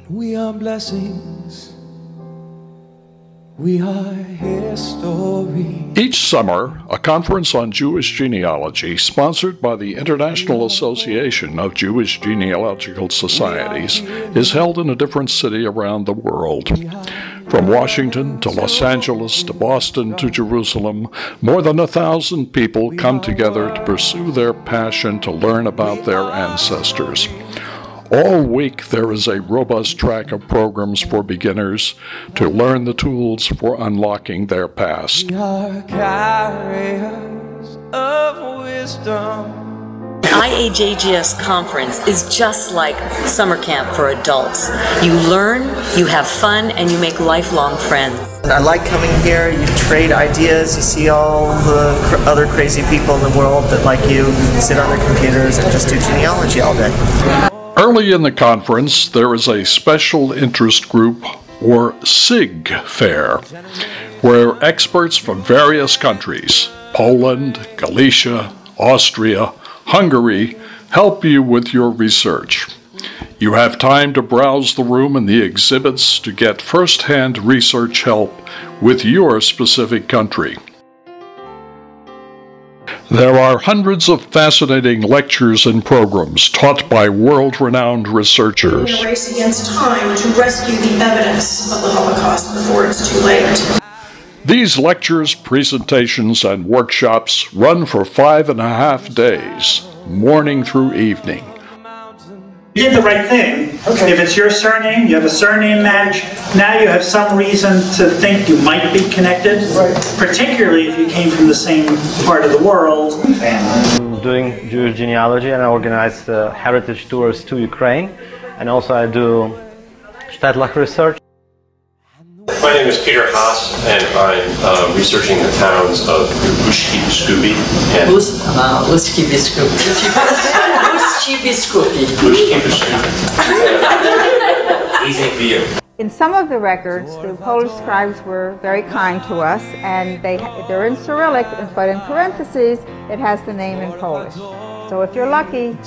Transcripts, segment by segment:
We are blessings. We are history. Each summer, a conference on Jewish genealogy, sponsored by the International Association of Jewish Genealogical Societies, is held in a different city around the world. From Washington to Los Angeles to Boston to Jerusalem, more than 1,000 people come together to pursue their passion to learn about their ancestors. All week, there is a robust track of programs for beginners to learn the tools for unlocking their past. We are carriers of wisdom. IAJGS Conference is just like summer camp for adults. You learn, you have fun, and you make lifelong friends. I like coming here, you trade ideas, you see all the other crazy people in the world that, like you, sit on their computers and just do genealogy all day. Early in the conference, there is a special interest group, or SIG fair, where experts from various countries, Poland, Galicia, Austria, Hungary, help you with your research. You have time to browse the room and the exhibits to get first-hand research help with your specific country. There are hundreds of fascinating lectures and programs taught by world-renowned researchers. In a race against time to rescue the evidence of the Holocaust before it's too late. These lectures, presentations, and workshops run for 5.5 days, morning through evening. You did the right thing. Okay. If it's your surname, you have a surname match, now you have some reason to think you might be connected, right. Particularly if you came from the same part of the world. I'm doing Jewish genealogy and I organize heritage tours to Ukraine, and also I do Stadtland research. My name is Peter Haas, and I'm researching the towns of Ushki Biskupi and Ushki Biskupi. In some of the records, the Polish scribes were very kind to us, and they're in Cyrillic, but in parentheses, it has the name in Polish. So if you're lucky,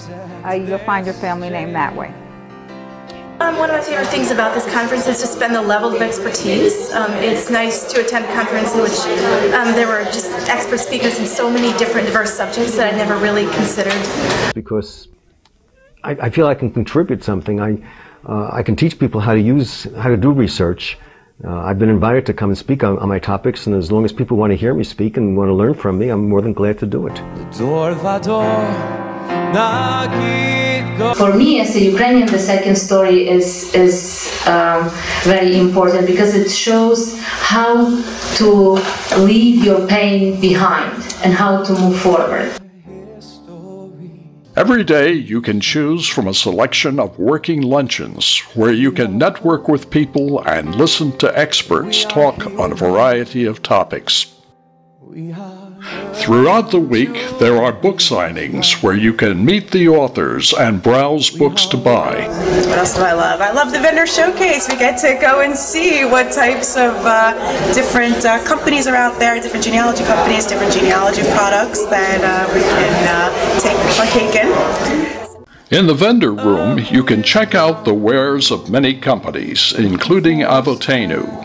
you'll find your family name that way. One of my favorite things about this conference is to spend the level of expertise. It's nice to attend a conference in which there were just expert speakers in so many different diverse subjects that I never really considered. Because I feel I can contribute something. I can teach people how to do research. I've been invited to come and speak on my topics, and as long as people want to hear me speak and want to learn from me, I'm more than glad to do it. For me, as a Ukrainian, the second story is very important because it shows how to leave your pain behind and how to move forward. Every day you can choose from a selection of working luncheons where you can network with people and listen to experts talk on a variety of topics. Throughout the week, there are book signings where you can meet the authors and browse books to buy. What else do I love? I love the vendor showcase. We get to go and see what types of different companies are out there, different genealogy companies, different genealogy products that we can partake in. In the vendor room, you can check out the wares of many companies, including Avotenu.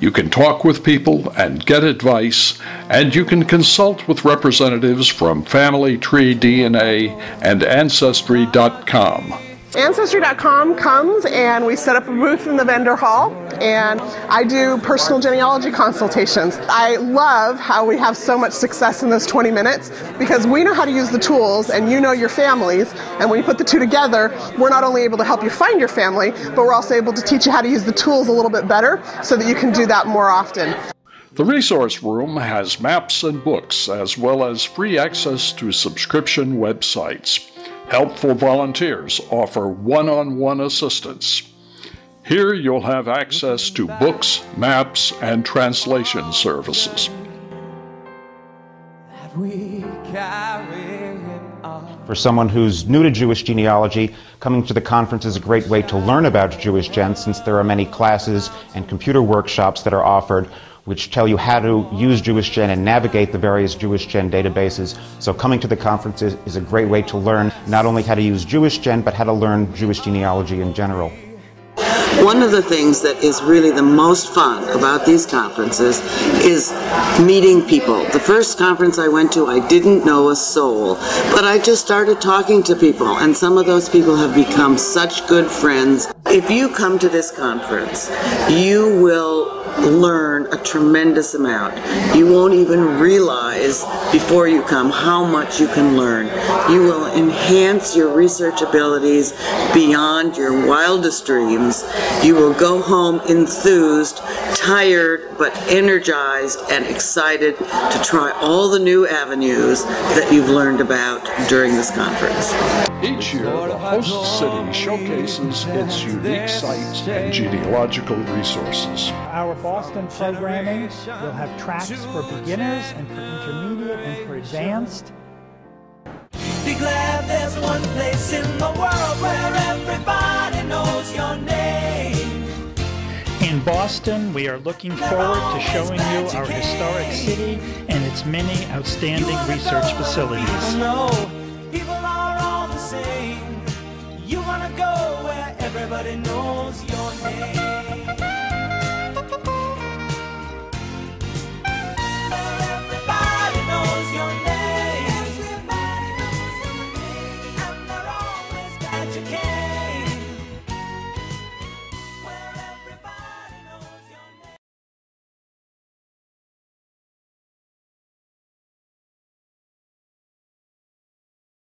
You can talk with people and get advice, and you can consult with representatives from Family Tree DNA and Ancestry.com. Ancestry.com comes and we set up a booth in the vendor hall, and I do personal genealogy consultations. I love how we have so much success in those 20 minutes because we know how to use the tools and you know your families, and when you put the two together, we're not only able to help you find your family, but we're also able to teach you how to use the tools a little bit better so that you can do that more often. The resource room has maps and books as well as free access to subscription websites. Helpful volunteers offer one-on-one assistance. Here you'll have access to books, maps, and translation services. For someone who's new to Jewish genealogy, coming to the conference is a great way to learn about Jewish Gen, since there are many classes and computer workshops that are offered which tell you how to use Jewish Gen and navigate the various Jewish Gen databases. So coming to the conference is a great way to learn not only how to use Jewish Gen, but how to learn Jewish genealogy in general. One of the things that is really the most fun about these conferences is meeting people. The first conference I went to, I didn't know a soul, but I just started talking to people, and some of those people have become such good friends. If you come to this conference, you will learn a tremendous amount. You won't even realize before you come how much you can learn. You will enhance your research abilities beyond your wildest dreams. You will go home enthused, tired, but energized and excited to try all the new avenues that you've learned about during this conference. Each year, the host city showcases its unique sites and genealogical resources. Our Boston programming will have tracks for beginners and for intermediate and for advanced. Be glad there's one place in the world where everybody knows your name. In Boston, we are looking forward to showing you our historic city and its many outstanding research facilities. People are all the same. You wanna go where everybody knows your name.